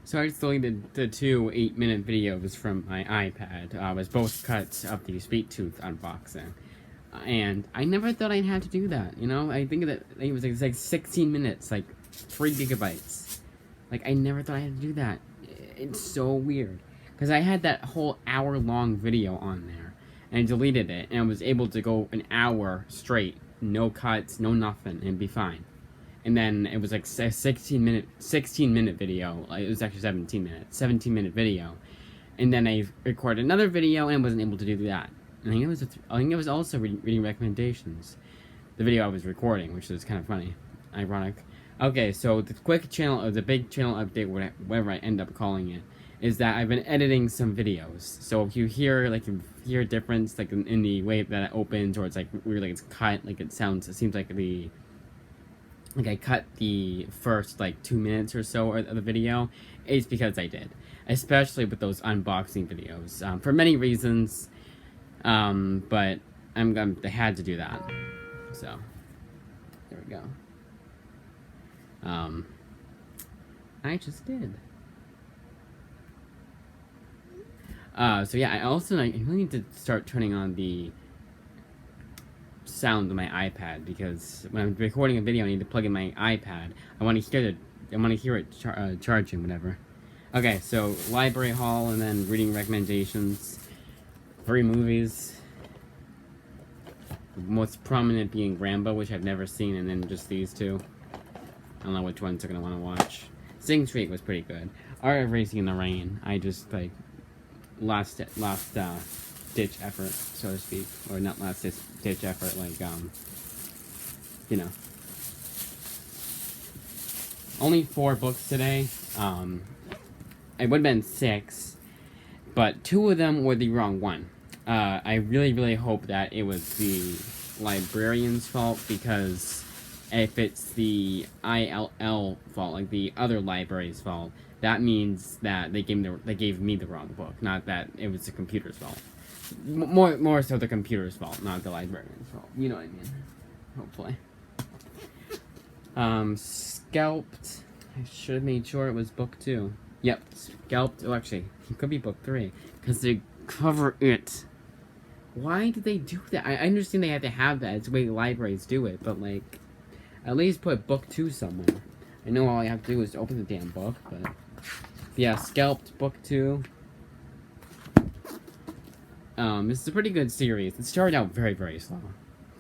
So I just deleted the two 8-minute videos from my iPad. It was both cuts of the Sweet Tooth unboxing. And I never thought I'd have to do that, you know? I think that it was like 16 minutes, like 3 gigabytes. Like, I never thought I had to do that. It's so weird. Because I had that whole hour-long video on there. And I deleted it, and I was able to go an hour straight. No cuts, no nothing, and be fine. And then it was like a 16 minute video. It was actually 17 minute video. And then I recorded another video and wasn't able to do that. And I think it was also reading recommendations. The video I was recording, which is kind of funny, ironic. Okay, so the quick channel, or the big channel update, whatever I end up calling it, is that I've been editing some videos. So if you hear a difference, like in the way that it opens, or it's like weird, like it's cut, like it seems like I cut the first, 2 minutes or so of the video, it's because I did. Especially with those unboxing videos. For many reasons, but I had to do that. So, there we go. I just did. So yeah, I really need to start turning on the sound of my iPad, because when I'm recording a video, I need to plug in my iPad. I want to hear it charging, whatever. Okay, so library haul, and then reading recommendations. 3 movies. The most prominent being Rambo, which I've never seen, and then just these two. I don't know which ones I'm gonna want to watch. Sing Street was pretty good. Art of Racing in the Rain, I just last ditch effort, so to speak, or not last ditch effort, you know. Only 4 books today. It would have been 6, but 2 of them were the wrong one. I really hope that it was the librarian's fault, because if it's the ILL fault, like the other library's fault, that means that they gave me the wrong book, not that it was the computer's fault. More so the computer's fault, not the librarian's fault. You know what I mean? Hopefully. Scalped. I should have made sure it was book 2. Yep, Scalped. Oh, actually, it could be book 3, because they cover it. Why do they do that? I understand they have to have that. It's the way libraries do it, but at least put book 2 somewhere. I know all I have to do is open the damn book, but yeah, Scalped book 2. This is a pretty good series. It started out very slow.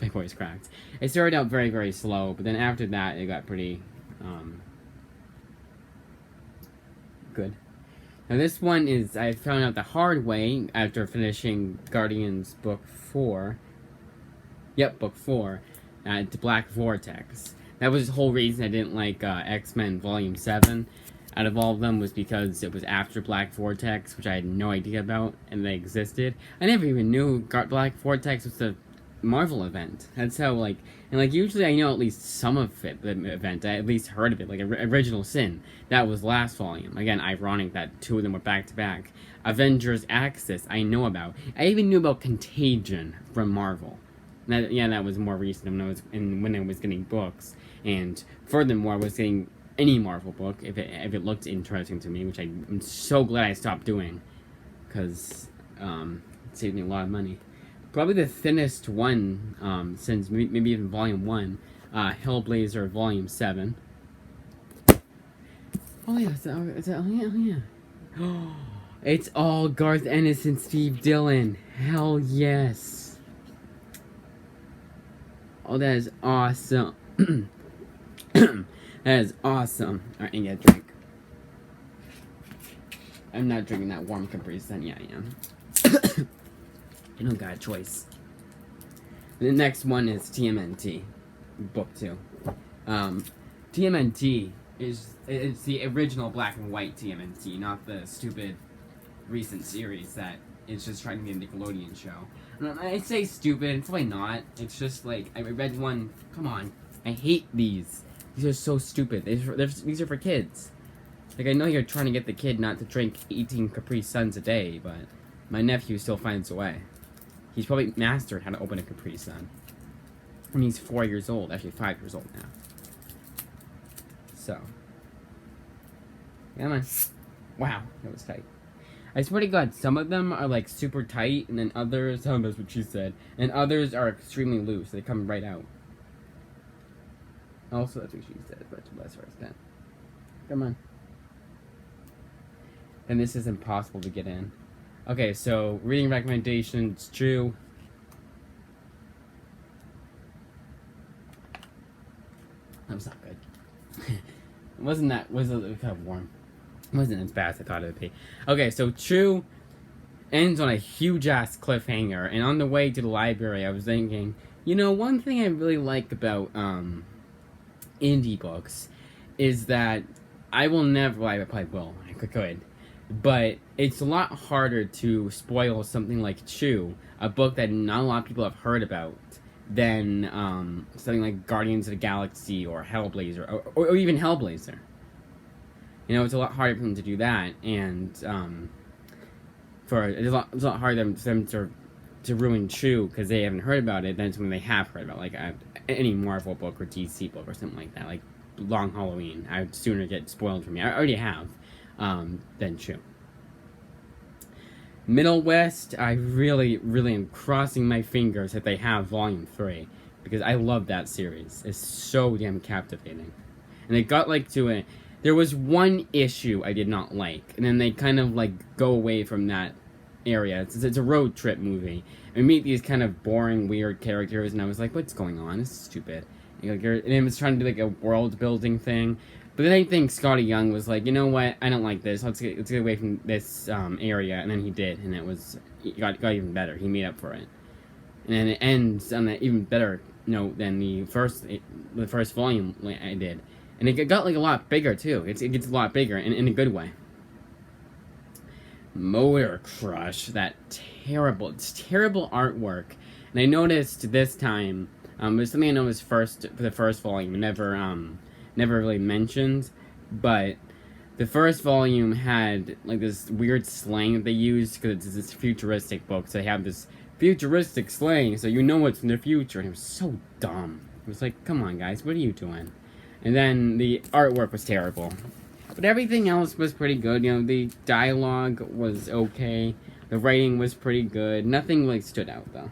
My voice cracked. It started out very slow, but then after that, it got pretty, good. Now this one is, I found out the hard way after finishing Guardians book 4. Yep, book 4. To Black Vortex. That was the whole reason I didn't like X-Men Volume 7 out of all of them, was because it was after Black Vortex, which I had no idea about, and they existed. I never even knew Black Vortex was a Marvel event. That's how, usually I know at least some of it, the event. I at least heard of it, like Original Sin. That was last volume. Again, ironic that 2 of them were back-to-back. Avengers Axis, I know about. I even knew about Contagion from Marvel. That was more recent when I was getting books. And furthermore, I was getting any Marvel book if it looked interesting to me, which I'm so glad I stopped doing, because it saved me a lot of money. Probably the thinnest one since maybe even Volume 1, Hellblazer Volume 7. Oh yeah. It's all Garth Ennis and Steve Dillon. Hell yes. Oh, that is awesome. That is awesome. Alright, I get a drink. I'm not drinking that warm Capri Sun. Yeah, I am. I don't got a choice. The next one is TMNT, book 2. TMNT it's the original black and white TMNT, not the stupid recent series that is just trying to be a Nickelodeon show. I say stupid, it's probably not. It's just I read one. Come on, I hate these. These are so stupid. These are for kids. I know you're trying to get the kid not to drink 18 Capri Suns a day, but my nephew still finds a way. He's probably mastered how to open a Capri Sun. And he's 4 years old, actually 5 years old now. So, come on. Wow, that was tight. I swear to God, some of them are like super tight, and then others, oh, that's what she said, and others are extremely loose. They come right out. Also, that's what she said, but to lesser extent. Come on. And this is impossible to get in. Okay, so reading recommendations, true. That was not good. Was it kind of warm? It wasn't as bad as I thought it would be. Okay, so True ends on a huge ass cliffhanger, and on the way to the library, I was thinking, you know, one thing I really like about indie books is that I will never. Well, I probably will. I could. But it's a lot harder to spoil something like Chew, a book that not a lot of people have heard about, than something like Guardians of the Galaxy or Hellblazer, or even Hellblazer. You know, it's a lot harder for them to do that, and it's a lot harder for them to ruin Chew because they haven't heard about it than something they have heard about, like any Marvel book or DC book or something like that, like Long Halloween. I'd sooner get spoiled for me. I already have. Than Chew. Middle West, I really, really am crossing my fingers that they have Volume 3, because I love that series. It's so damn captivating. And it got like to it. There was one issue I did not like, and then they kind of like go away from that area. It's a road trip movie. And we meet these kind of boring, weird characters, and I was like, what's going on? This is stupid. And it was trying to do like a world building thing. But then I think Scotty Young was like, you know what? I don't like this. Let's get away from this area. And then he did, and it got even better. He made up for it, and then it ends on an even better note than the first volume I did, and it got like a lot bigger too. It gets a lot bigger in a good way. Motor Crush, that terrible artwork, and I noticed this time. It was something I noticed for the first volume. Never really mentioned, but the first volume had like this weird slang that they used because it's this futuristic book, so they have this futuristic slang, so you know it's in the future, and it was so dumb. It was like, come on guys, what are you doing? And then the artwork was terrible, but everything else was pretty good. You know, the dialogue was okay, the writing was pretty good, nothing like stood out though.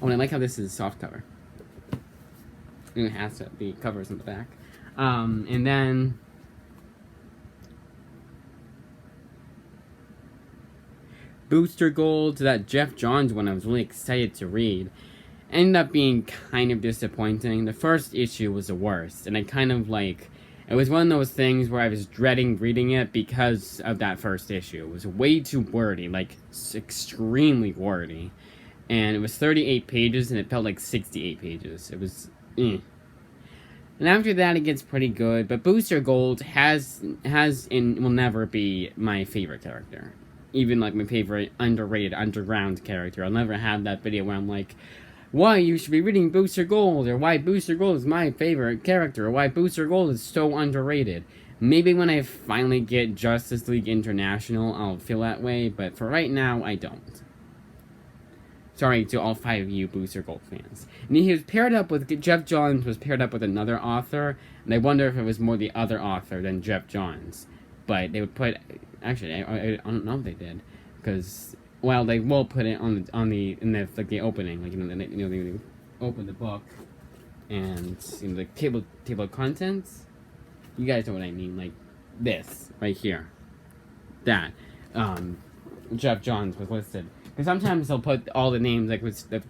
Oh, and I like how this is a soft cover. And it has to be covers in the back. And then Booster Gold, that Jeff Johns one I was really excited to read, ended up being kind of disappointing. The first issue was the worst, and I kind of like, it was one of those things where I was dreading reading it because of that first issue. It was way too wordy, like extremely wordy, and it was 38 pages, and it felt like 68 pages. It was, And after that, it gets pretty good. But Booster Gold has and will never be my favorite character. Even like my favorite underrated underground character. I'll never have that video where I'm like, why you should be reading Booster Gold, or why Booster Gold is my favorite character, or why Booster Gold is so underrated. Maybe when I finally get Justice League International, I'll feel that way. But for right now, I don't. Sorry to all 5 of you Booster Gold fans. And he was paired up with, Jeff Johns was paired up with another author, and I wonder if it was more the other author than Jeff Johns. But they would put, actually, I don't know if they did, because, well, they will put it in the opening, like, they open the book, and the table of contents. You guys know what I mean, like this right here. That, Jeff Johns was listed. And sometimes they'll put all the names, like with the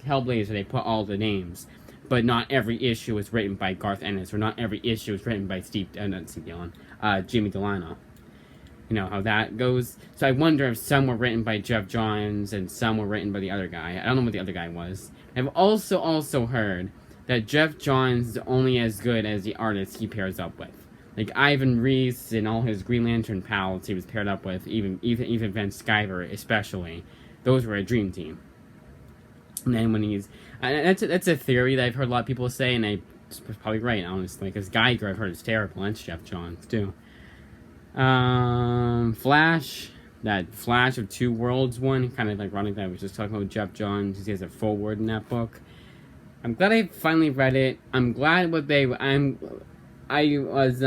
Hellblazer, they put all the names, but not every issue is written by Garth Ennis, or not every issue is written by Jimmy Delano. You know how that goes? So I wonder if some were written by Jeff Johns and some were written by the other guy. I don't know what the other guy was. I've also heard that Jeff Johns is only as good as the artist he pairs up with. Like Ivan Reis and all his Green Lantern pals he was paired up with, even Van Sciver especially, those were a dream team. And then when that's a theory that I've heard a lot of people say, and I was probably right, honestly, because Geiger I've heard is terrible. That's Jeff Johns too. Flash, that Flash of Two Worlds one, kind of ironic that I was just talking about Jeff Johns. He has a foreword in that book. I'm glad I finally read it. I'm glad I was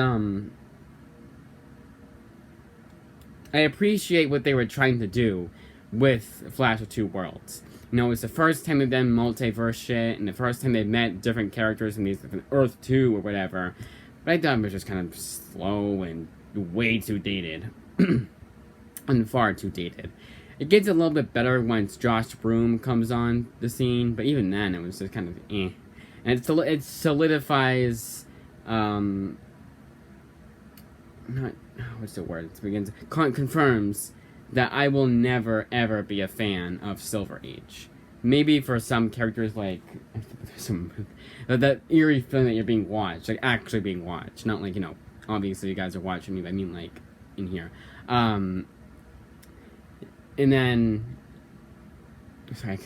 I appreciate what they were trying to do with Flash of Two Worlds. You know, it was the first time they've done multiverse shit, and the first time they've met different characters in these different Earth 2 or whatever. But I thought it was just kind of slow and way too dated. And far too dated. It gets a little bit better once Josh Broome comes on the scene, but even then it was just kind of eh. And it solidifies, not, what's the word? It begins, confirms that I will never, ever be a fan of Silver Age. Maybe for some characters, like, that eerie feeling that you're being watched, like, actually being watched. Not like, you know, obviously you guys are watching me, but I mean, like, in here. And then, sorry.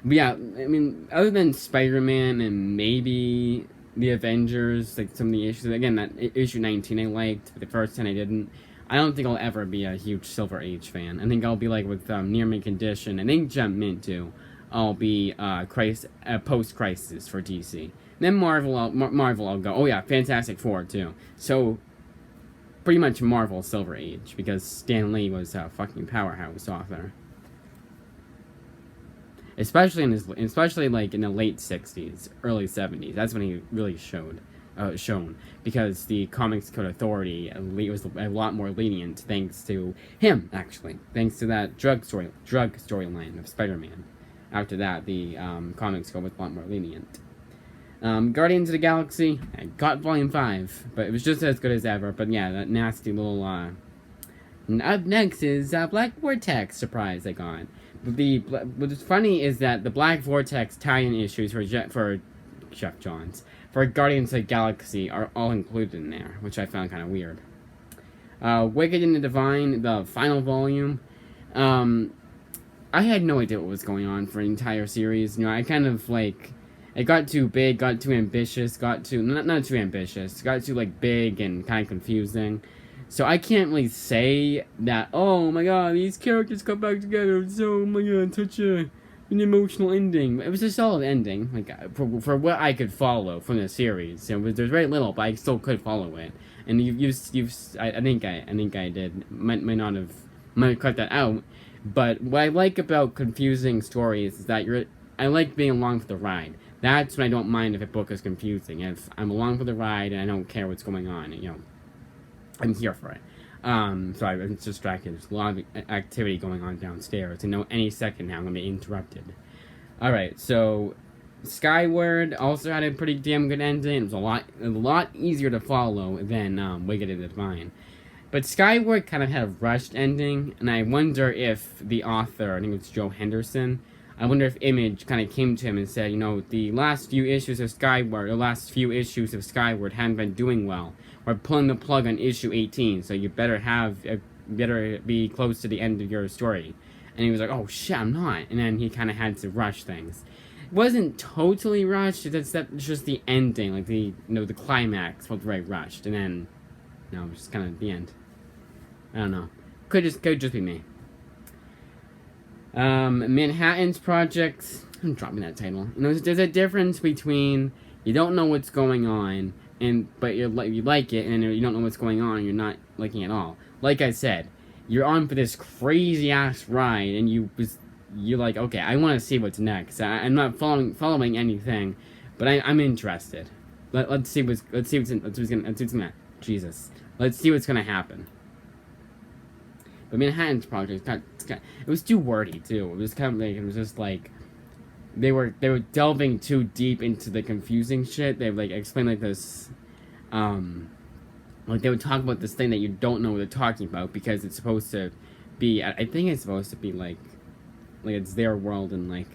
But yeah, I mean, other than Spider-Man and maybe the Avengers, like some of the issues, again, that issue 19 I liked, but the first 10 I didn't. I don't think I'll ever be a huge Silver Age fan. I think I'll be like with Near Mint Condition, and think Jump Mint too. I'll be post-Crisis for DC. Then Marvel, I'll go, oh yeah, Fantastic Four too. So, pretty much Marvel Silver Age, because Stan Lee was a fucking powerhouse author. Especially like in the late 60s, early 70s. That's when he really shown. Because the Comics Code Authority was a lot more lenient thanks to him, actually. Thanks to that drug storyline of Spider-Man. After that, the Comics Code was a lot more lenient. Guardians of the Galaxy, I got Volume 5, but it was just as good as ever. But yeah, that nasty little, up next is Black Vortex surprise I got. But what's funny is that the Black Vortex tie-in issues for Jeff Johns, for Guardians of the Galaxy, are all included in there, which I found kind of weird. Wicked and the Divine, the final volume, I had no idea what was going on for an entire series. You know, I kind of, like, it got too big, got too ambitious, not too ambitious, got too, like, big and kind of confusing. So I can't really say that, oh my god, these characters come back together, so, oh my god, such an emotional ending. It was a solid ending, like, for what I could follow from the series. You know, there's very little, but I still could follow it. And I think I did. Might have cut that out. But what I like about confusing stories is that I like being along for the ride. That's when I don't mind if a book is confusing. If I'm along for the ride and I don't care what's going on, you know, I'm here for it. Sorry, I'm distracted. There's a lot of activity going on downstairs. I know any second now I'm going to be interrupted. Alright, so Skyward also had a pretty damn good ending. It was a lot easier to follow than Wicked and the Divine. But Skyward kind of had a rushed ending, and I wonder if the author, I think it was Joe Henderson, I wonder if Image kind of came to him and said, you know, the last few issues of Skyward haven't been doing well. We're pulling the plug on issue 18, so you better be close to the end of your story. And he was like, oh shit, I'm not. And then he kind of had to rush things. It wasn't totally rushed, it's just the ending, like the climax felt very rushed. And then, it was just kind of the end. I don't know. Could just be me. Manhattan's Project. I'm dropping that title. You know, there's a difference between you don't know what's going on, but you like it, and you don't know what's going on, and you're not liking it at all. Like I said, you're on for this crazy ass ride, and you're like, okay, I want to see what's next. I'm not following anything, but I'm interested. Let's see what's gonna. Jesus. Let's see what's gonna happen. But Manhattan's Project, it was too wordy too. It was kind of like, it was just like they were delving too deep into the confusing shit. They like explained like this, like they would talk about this thing that you don't know what they're talking about because it's supposed to be. I think it's supposed to be like it's their world, and like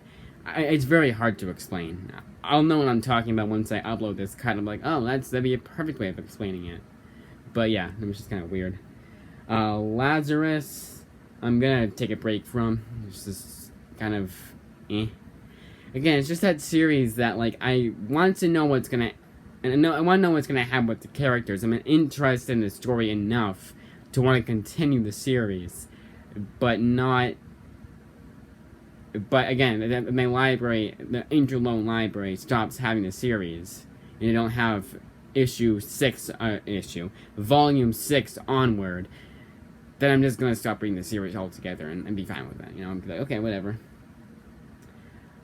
it's very hard to explain. I'll know what I'm talking about once I upload this. Kind of like, oh, that'd be a perfect way of explaining it. But yeah, it was just kind of weird. Lazarus, I'm gonna take a break from. It's just kind of, Again, it's just that series that, like, I want to know what's gonna, and I want to know what's gonna happen with the characters. I'm interested in the story enough to want to continue the series, but not. But again, my library, the Interloan library, stops having the series, and you don't have volume 6 onward. then I'm just gonna stop reading the series altogether and be fine with that. You know, I'm like, okay, whatever.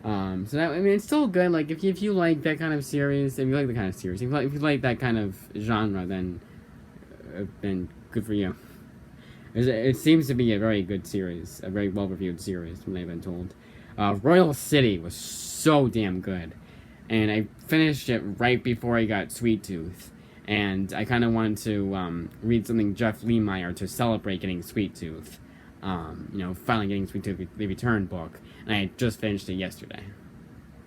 So that, I mean, it's still good. Like, if you like that kind of series, if you like the kind of series, if you like that kind of genre, then good for you. It seems to be a very good series, a very well-reviewed series, from what I've been told. Royal City was so damn good. And I finished it right before I got Sweet Tooth. And I kind of wanted to read something Jeff Lemire to celebrate getting Sweet Tooth. Finally getting Sweet Tooth, the Return book. And I just finished it yesterday.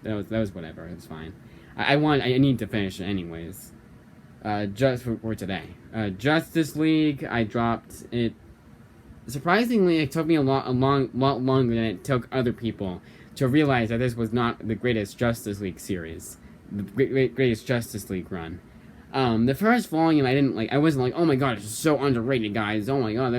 That was whatever, it was fine. I need to finish it anyways. Just for today. Justice League, I dropped it. Surprisingly, it took me a lot longer than it took other people to realize that this was not the greatest Justice League series, the greatest Justice League run. The first volume I didn't like. I wasn't like, oh my god, it's so underrated, guys. Oh my god,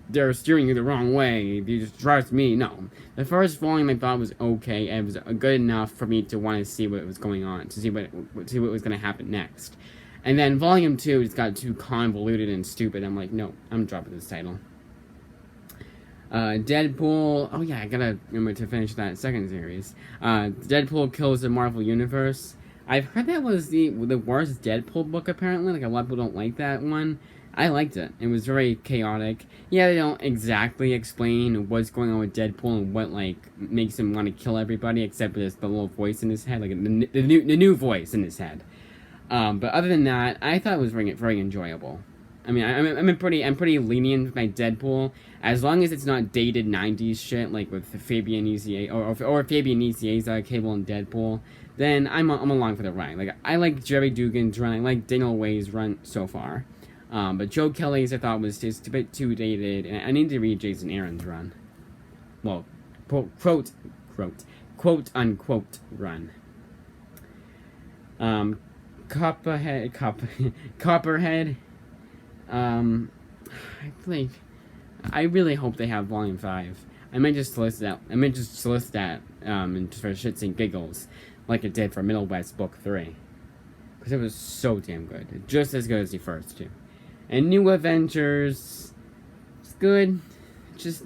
they're steering you the wrong way. You just trust me. No, the first volume I thought was okay. It was good enough for me to want to see what was going on, to see what was going to happen next. And then volume 2 just got too convoluted and stupid. I'm like, no, I'm dropping this title. Deadpool. Oh yeah, I gotta remember to finish that second series. Deadpool Kills the Marvel Universe. I've heard that was the worst Deadpool book, apparently. Like, a lot of people don't like that one. I liked it. It was very chaotic. Yeah, they don't exactly explain what's going on with Deadpool and what, like, makes him want to kill everybody, except for the little voice in his head, like the new voice in his head. But other than that, I thought it was very enjoyable. I mean, I'm pretty lenient with my Deadpool, as long as it's not dated 90s shit, like with Fabian Icier, or Fabian Icier's Cable and Deadpool, then I'm along for the ride. Like, I like Jerry Dugan's run, I like Daniel Way's run so far. But Joe Kelly's I thought was just a bit too dated, and I need to read Jason Aaron's run. Well, quote unquote run. Copperhead. I really hope they have Volume 5. I might just solicit that. And for shits and giggles, like it did for Middle West Book 3, because it was so damn good, just as good as the first two. And New Avengers, it's good. It's just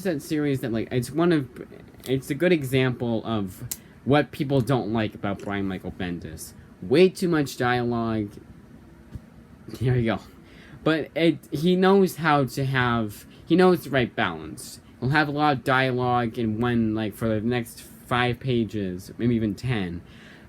that series that, like, it's a good example of what people don't like about Brian Michael Bendis. Way too much dialogue. There you go. But he knows the right balance. He'll have a lot of dialogue in one, like, for the next 5 pages, maybe even 10.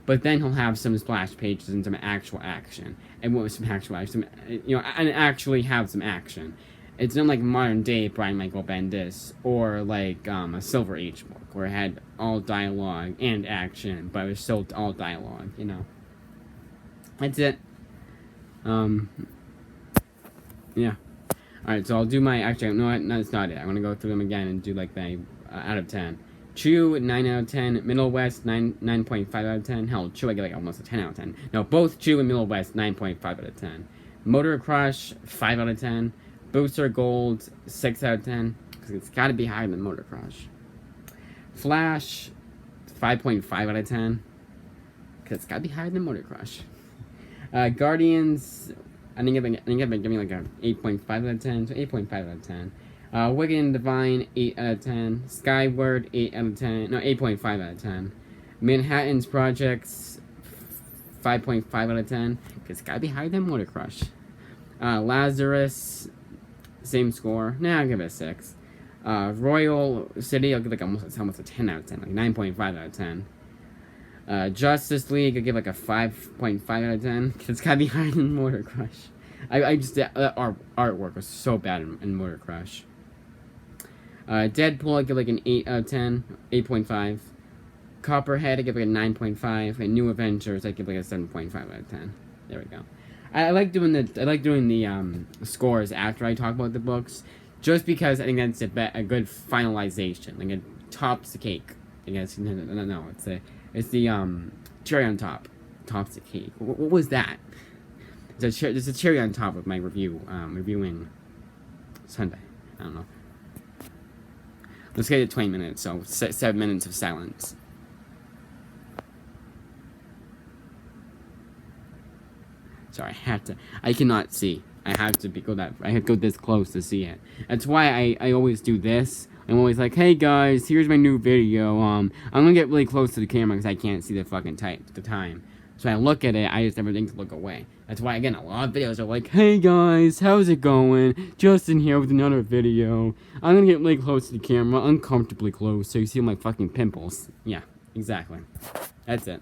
But then he'll have some splash pages and some actual action. And actually have some action. It's not like modern day Brian Michael Bendis, or like a Silver Age book, where it had all dialogue and action, but it was still all dialogue, you know. That's it. Yeah. Alright, so I'll do my, actually, no, that's not it. I'm gonna go through them again and do, like, my out of 10. Chew, 9 out of 10. Middle West, 9.5 out of 10. Hell, Chew, I get, like, almost a 10 out of 10. No, both Chew and Middle West, 9.5 out of 10. Motor Crush, 5 out of 10. Booster Gold, 6 out of 10. Because it's gotta be higher than Motor Crush. Flash, 5.5 out of 10. Because it's gotta be higher than Motor Crush. Guardians, I think I've been giving like a 8.5 out of 10, so 8.5 out of 10. Wicked and Divine, 8 out of 10. Skyward, 8 out of 10. No, 8.5 out of 10. Manhattan's Projects, 5.5 out of 10. Because it's gotta be higher than Motor Crush. Lazarus, same score. Nah, I'll give it a 6. Royal City, I'll give like almost a 10 out of 10, like 9.5 out of 10. Justice League, I give like a 5.5 out of 10. It's gotta be higher than Motor Crush. Our artwork was so bad in Motor Crush. Deadpool, I give like an 8 out of 10. 8.5. Copperhead, I give like a 9.5. And New Avengers, I give like a 7.5 out of 10. There we go. I like doing the scores after I talk about the books, just because I think that's a good finalization. Like, it tops the cake. I guess no, it's the cherry on top. Tops the cake. What was that? There's a cherry on top of my reviewing Sunday. I don't know. Let's get to 20 minutes, so 7 minutes of silence. Sorry, I cannot see. I have to I have to go this close to see it. That's why I always do this. I'm always like, hey guys, here's my new video. I'm gonna get really close to the camera because I can't see the fucking time. So I look at it, I just never think to look away. That's why, again, a lot of videos are like, hey guys, how's it going? Justin here with another video. I'm gonna get really close to the camera, uncomfortably close, so you see my fucking pimples. Yeah, exactly. That's it.